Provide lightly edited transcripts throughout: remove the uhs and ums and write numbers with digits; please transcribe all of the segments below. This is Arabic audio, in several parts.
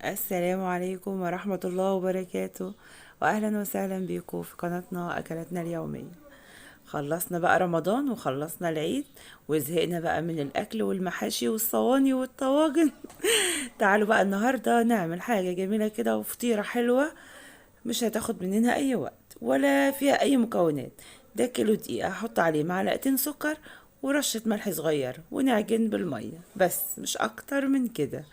السلام عليكم ورحمة الله وبركاته، وأهلا وسهلا بيكم في قناتنا أكلاتنا اليومية. خلصنا بقى رمضان وخلصنا العيد وزهقنا بقى من الأكل والمحاشي والصواني والطواجن. تعالوا بقى النهاردة نعمل حاجة جميلة كده وفطيرة حلوة، مش هتاخد مننا أي وقت ولا فيها أي مكونات. ده كيلو دقيق هحط عليه معلقتين سكر ورشة ملح صغير ونعجن بالمية، بس مش أكتر من كده.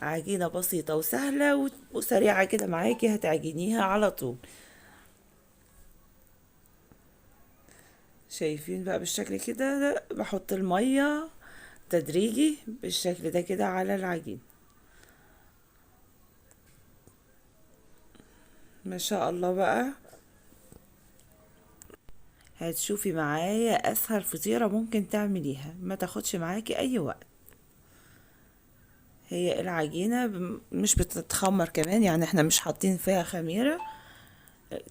عجينة بسيطة وسهلة وسريعة كده معاكي، هتعجنيها على طول. شايفين بقى بالشكل كده؟ بحط المية تدريجي بالشكل ده كده على العجين. ما شاء الله بقى، هتشوفي معايا اسهل فطيرة ممكن تعمليها، ما تاخدش معاكي اي وقت. هي العجينة مش بتتخمر كمان، يعني احنا مش حاطين فيها خميرة.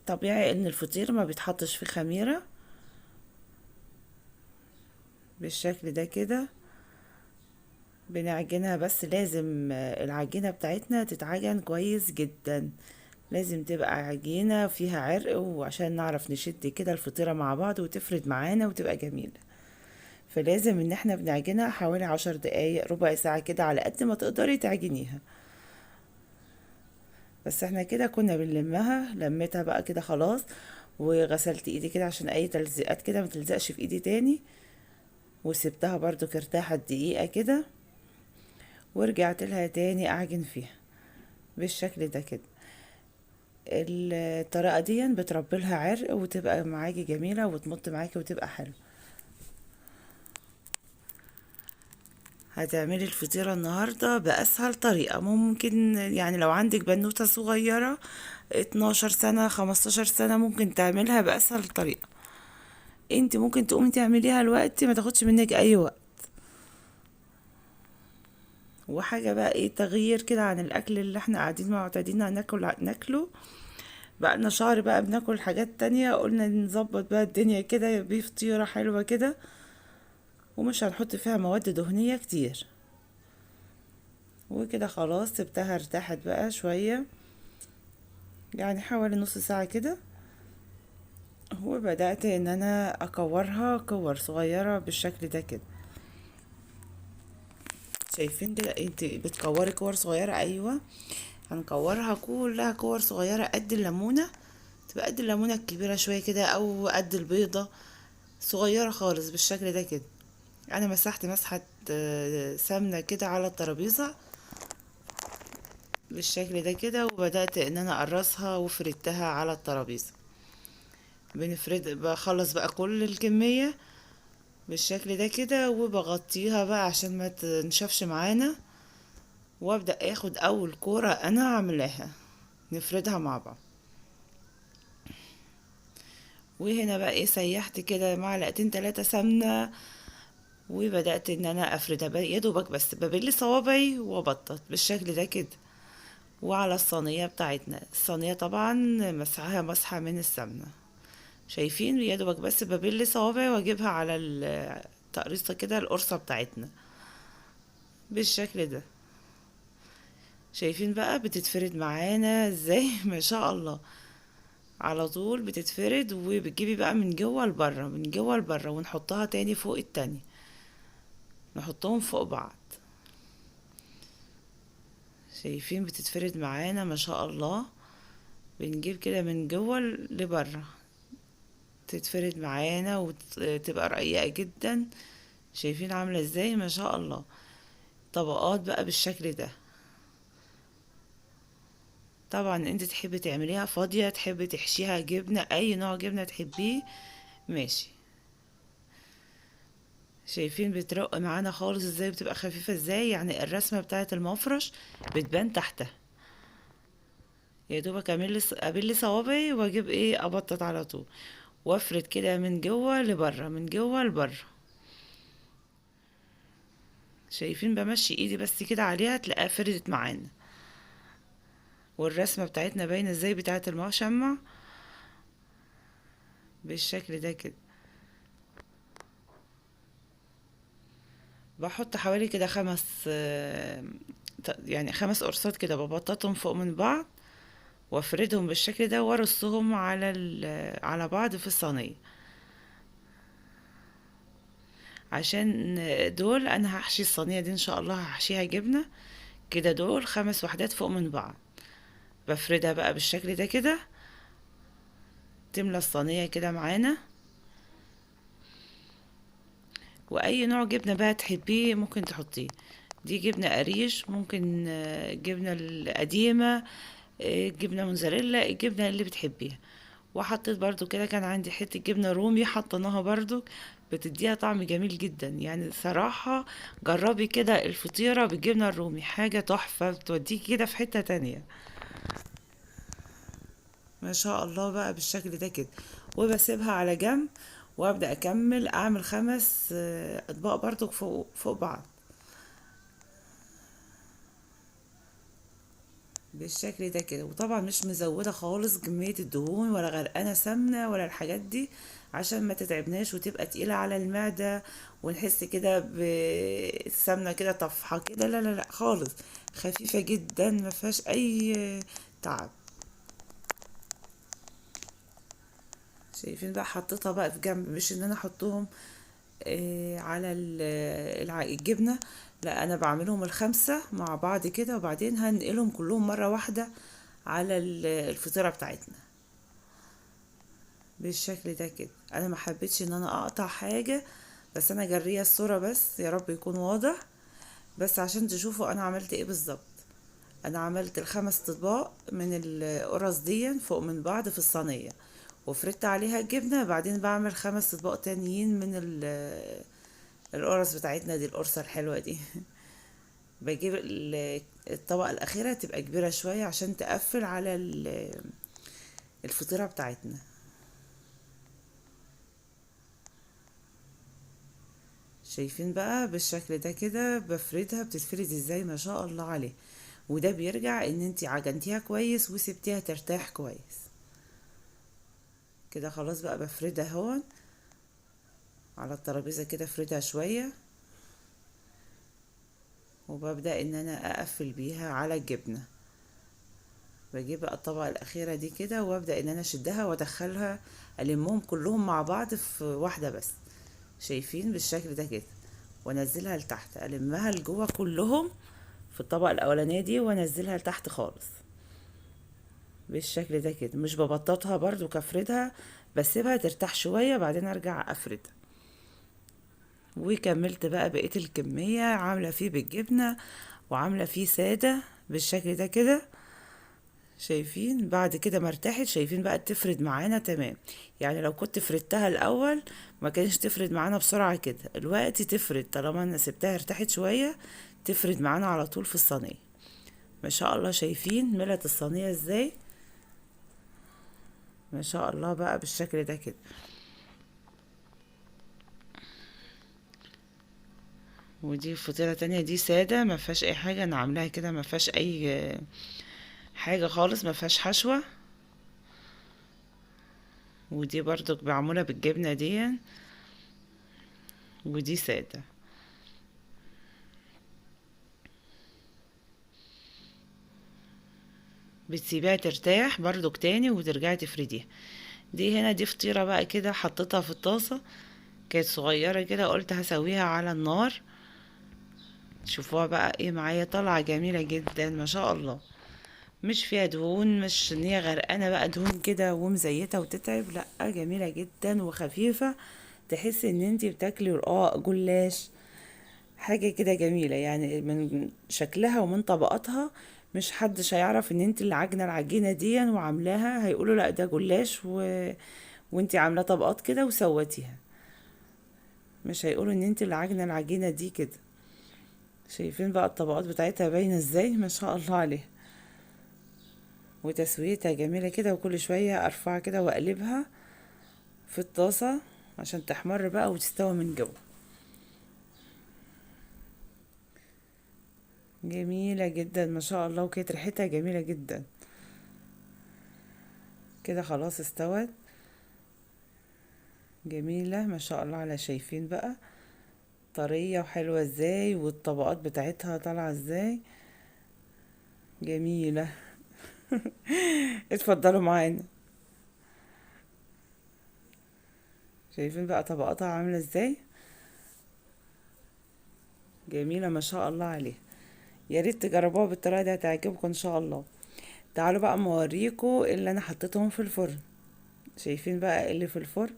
طبيعي ان الفطير ما بيتحطش فيه خميرة. بالشكل ده كده بنعجنها، بس لازم العجينة بتاعتنا تتعجن كويس جدا. لازم تبقى عجينة فيها عرق، وعشان نعرف نشد كده الفطيرة مع بعض وتفرد معانا وتبقى جميلة. فلازم ان احنا بنعجنها حوالي 10 دقايق ربع ساعة كده على قد ما تقدري تعجنيها. بس احنا كده كنا بنلمها، لميتها بقى كده خلاص. وغسلت ايدي كده عشان اي تلزيقات كده ما تلزقش في ايدي تاني. وسبتها برضو ارتاحت دقيقة كده، ورجعت لها تاني اعجن فيها بالشكل ده كده. الطريقة دي بتربي لها عرق وتبقى معاكي جميلة وتمط معاكي وتبقى حلوة. هتعملي الفطيرة النهاردة بأسهل طريقة ممكن، يعني لو عندك بنوتة صغيرة 12 سنة 15 سنة ممكن تعملها بأسهل طريقة. انت ممكن تقومي تعمليها الوقت، ما تاخدش منك اي وقت. وحاجة بقى ايه، تغيير كده عن الاكل اللي احنا قاعدين معتادين ناكله. بقالنا شهر بقى بناكل حاجات تانية، قلنا نظبط بقى الدنيا كده بفطيرة حلوة كده، ومش هنحط فيها مواد دهنية كتير. وكده خلاص سبتها ارتاحت بقى شوية، يعني حوالي نص ساعة كده. وبدأت ان انا اكورها كور صغيرة بالشكل ده كده. شايفين كده؟ انت بتكوري كور صغيرة، ايوه. هنكورها كلها كور صغيرة قد الليمونة، تبقى قد الليمونة الكبيرة شوية كده او قد البيضة، صغيرة خالص بالشكل ده كده. انا مسحت مسحة سمنة كده على الترابيزة بالشكل ده كده، وبدأت ان انا اقرصها وفردتها على الترابيزة. بخلص بقى كل الكمية بالشكل ده كده، وبغطيها بقى عشان ما تنشفش معانا. وابدأ اخد اول كورة انا عاملاها، نفردها مع بعض. وهنا بقى ايه، سيحت كده معلقتين 3 سمنة، وبدأت ان انا افردها بقى يا دوبك، بس ببل صوابعي وابطط بالشكل ده كده. وعلى الصينية بتاعتنا، الصينية طبعا مسحها مسحة من السمنة. شايفين؟ يا دوبك بس ببل صوابعي واجيبها على التقريصة كده، القرصة بتاعتنا بالشكل ده. شايفين بقى بتتفرد معانا ازاي؟ ما شاء الله، على طول بتتفرد. وبتجيبي بقى من جوه لبره من جوه لبره، ونحطها تاني فوق التاني، نحطهم فوق بعض. شايفين بتتفرد معانا ما شاء الله. بنجيب كده من جوه لبره، تتفرد معانا وتبقى رقيقة جدا. شايفين عاملة ازاي؟ ما شاء الله. طبقات بقى بالشكل ده. طبعا انت تحبي تعمليها فاضية، تحبي تحشيها جبنة، اي نوع جبنة تحبيه ماشي. شايفين بترق معانا خالص ازاي، بتبقى خفيفة ازاي، يعني الرسمة بتاعة المفرش بتبان تحتها. يا دوبك ابل صوابعي واجيب ايه، ابطط على طول، وافرد كده من جوه لبره من جوه لبره. شايفين؟ بمشي ايدي بس كده عليها تلاقيها فردت معانا. والرسمة بتاعتنا باينة ازاي بتاعة المشمع بالشكل ده كده. بحط حوالي كده 5 يعني 5 قرصات كده ببططهم فوق من بعض، وافردهم بالشكل ده وارصهم على بعض في الصينية. عشان دول انا هحشي الصينية دي ان شاء الله هحشيها جبنة كده. دول 5 وحدات فوق من بعض، بفردها بقى بالشكل ده كده، تملى الصينية كده معانا. واي نوع جبنة بقى تحبيه ممكن تحطيه. دي جبنة قريش، ممكن جبنة القديمة، جبنة موزاريلا، الجبنة اللي بتحبيها. وحطيت برضو كده، كان عندي حتة جبنة رومي حطيناها برضو، بتديها طعم جميل جدا يعني صراحة. جربي كده الفطيرة بالجبنة الرومي، حاجة تحفة، بتوديكي كده في حتة تانية. ما شاء الله بقى بالشكل ده كده. وبسيبها على جنب، وابدأ اكمل اعمل 5 اطباق برضو فوق بعض بالشكل ده كده. وطبعا مش مزودة خالص كمية الدهون، ولا غرقانة سمنة ولا الحاجات دي، عشان ما تتعبناش وتبقى تقيلة على المعدة، ونحس كده بالسمنة كده طفحة كده. لا لا لا خالص، خفيفة جدا ما فيهاش اي تعب. شايفين بقى؟ حطيتها بقى في جنب، مش ان انا احطهم على الجبنة. لا، انا بعملهم ال5 مع بعض كده، وبعدين هنقلهم كلهم مرة واحدة على الفطيرة بتاعتنا بالشكل ده كده. انا ما حبيتش ان انا اقطع حاجة، بس انا جريه الصورة بس، يا رب يكون واضح، بس عشان تشوفوا انا عملت ايه بالظبط. انا عملت ال5 اطباق من القرص دي فوق من بعض في الصينية، وفردت عليها الجبنة. بعدين بعمل 5 اطباق تانيين من القرص بتاعتنا دي، القرصة الحلوة دي. بجيب الطبقة الأخيرة تبقى كبيرة شوية عشان تقفل على الفطيرة بتاعتنا. شايفين بقى بالشكل ده كده بفردها بتتفرد ازاي؟ ما شاء الله عليه. وده بيرجع ان انتي عجنتيها كويس وسبتيها ترتاح كويس كده. خلاص بقى بفردها هون على الترابيزة كده، افردها شوية، وببدأ ان انا اقفل بيها على الجبنة. بجيب بقى الطبقة الأخيرة دي كده، وابدأ ان انا اشدها وادخلها، المهم كلهم مع بعض في واحدة بس. شايفين بالشكل ده كده؟ وانزلها لتحت، المها لجوه كلهم في الطبقة الأولانية دي، وانزلها لتحت خالص بالشكل ده كده. مش ببططها برضو كفردها، بسيبها ترتاح شوية بعدين ارجع افردها. وكملت بقى بقية الكمية، عاملة فيه بالجبنة وعاملة فيه سادة بالشكل ده كده. شايفين بعد كده ما ارتاحت؟ شايفين بقى تفرد معانا تمام. يعني لو كنت فردتها الاول ما كانش تفرد معانا بسرعة كده، الوقت تفرد طالما انا سبتها ارتاحت شوية، تفرد معانا على طول في الصينية. ما شاء الله. شايفين ملت الصينية ازاي؟ ما شاء الله بقى بالشكل ده كده. ودي فطيرة تانية، دي سادة ما فيهاش اي حاجة، انا عاملاها كده ما فيهاش اي حاجة خالص، ما فيهاش حشوة. ودي برضو معمولة بالجبنة دي، ودي سادة. بتسيبيها ترتاح برضو تاني وترجعي تفرديها. دي هنا دي فطيرة بقى كده، حطيتها في الطاسة، كانت صغيرة كده، قلت هسويها على النار. شوفوها بقى ايه معايا، طالعة جميلة جدا ما شاء الله. مش فيها دهون، مش ان هي غرقانه بقى دهون كده ومزيته وتتعب، لا جميله جدا وخفيفه. تحس ان انتي بتاكلي رقاق جلاش، حاجه كده جميله يعني من شكلها ومن طبقاتها. مش حدش هيعرف ان انتي اللي عاجنه العجينه دي وعاملاها، هيقولوا لا ده جلاش وانتي عاملاه طبقات كده وسوتيها، مش هيقولوا ان انتي اللي عاجنه العجينه دي كده. شايفين بقى الطبقات بتاعتها باينه ازاي؟ ما شاء الله عليها. وتسويتها جميلة كده، وكل شوية ارفعها كده واقلبها في الطاسة عشان تحمر بقى وتستوي من جوه. جميلة جدا ما شاء الله، وكانت ريحتها جميلة جدا كده. خلاص استوت، جميلة ما شاء الله على. شايفين بقى طرية وحلوة ازاي، والطبقات بتاعتها طالعة ازاي؟ جميلة. اتفضلوا معانا. شايفين بقى طبقاتها عاملة ازاي؟ جميلة ما شاء الله عليها. يا ريت تجربوها بالطريقة دي، هتعجبكم ان شاء الله. تعالوا بقى موريكم اللي انا حطيتهم في الفرن. شايفين بقى اللي في الفرن؟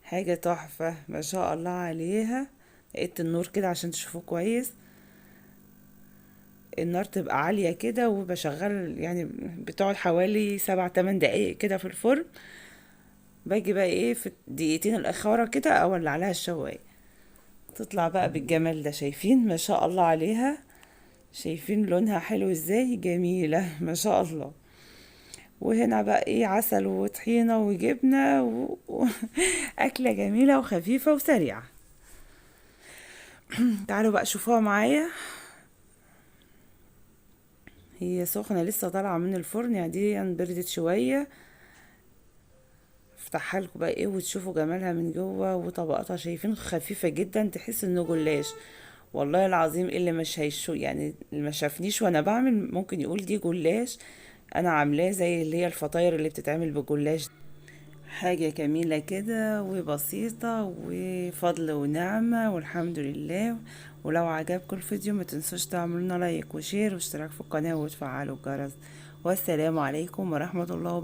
حاجة تحفة ما شاء الله عليها. لقيت النور كده عشان تشوفوه كويس. النار تبقى عالية كده، وبشغل يعني بتقعد حوالي 7 8 دقايق كده في الفرن. باجي بقى ايه في الدقيقتين الاخيرة كده اولع عليها الشواية. تطلع بقى بالجمال ده. شايفين ما شاء الله عليها؟ شايفين لونها حلو ازاي؟ جميلة ما شاء الله. وهنا بقى ايه عسل وطحينة وجبنة أكلة جميلة وخفيفة وسريعة. تعالوا بقى شوفوها معايا. هي سخنة لسه طالعة من الفرن، يعني دي بردت شوية. افتحها لكم بقى ايه وتشوفوا جمالها من جوه وطبقاتها. شايفين خفيفة جدا، تحس انه جلاش. والله العظيم اللي مش هيشو يعني اللي ما شافنيش وانا بعمل ممكن يقول دي جلاش. انا عاملاه زي اللي هي الفطاير اللي بتتعمل بجلاش. حاجة جميلة كده وبسيطة وفضل ونعمة والحمد لله. ولو عجبكم الفيديو ما تنسوش تعملونا لايك وشير واشتراك في القناة وتفعلوا الجرس. والسلام عليكم ورحمة الله وبركاته.